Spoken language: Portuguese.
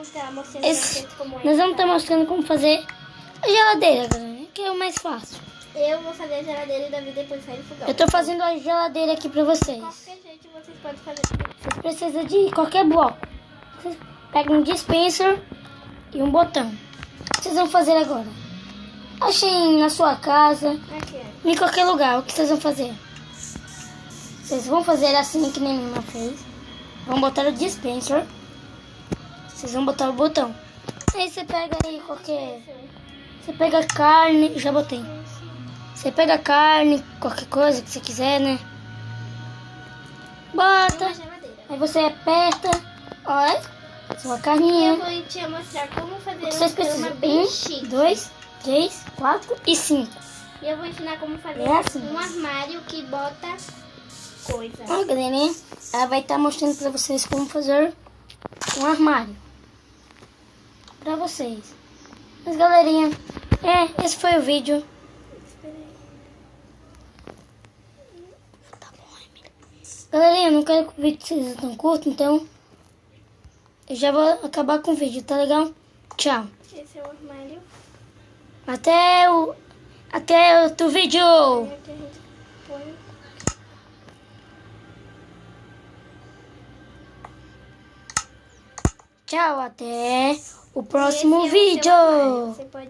mostrando como é. Nós vamos estar mostrando como fazer a geladeira, galera, que é o mais fácil. Eu vou fazer a geladeira e Davi depois sai do fogão. Eu tô fazendo a geladeira aqui pra vocês. Qualquer jeito vocês podem fazer. Vocês precisam de qualquer bloco. Vocês pegam um dispenser e um botão. O que vocês vão fazer agora? Achem na sua casa, Aqui, em qualquer lugar. O que vocês vão fazer? Vocês vão fazer assim que nem a minha fez. Vão botar o dispenser. Vocês vão botar o botão. Aí você pega aí qualquer... Você pega carne... Já botei. Você pega carne, qualquer coisa que você quiser, né? Bota. uma geladeira. Aí você aperta. Olha. Sua carninha. Eu vou te mostrar como fazer Vocês uma cama precisam. bem 1, chique. 2, 3, 4 e 5. E eu vou ensinar como fazer É assim. um armário que bota coisa. Ó, galerinha. Ela vai estar mostrando pra vocês como fazer um armário. Pra vocês. Mas, galerinha, esse foi o vídeo. Tá bom, Emília. Galerinha, eu não quero que o vídeo seja tão curto, então eu já vou acabar com o vídeo, tá legal? Tchau. Esse é o armário. Até outro vídeo. Aqui a gente põe. Tchau, até o próximo Esse é o seu vídeo. armário. Você pode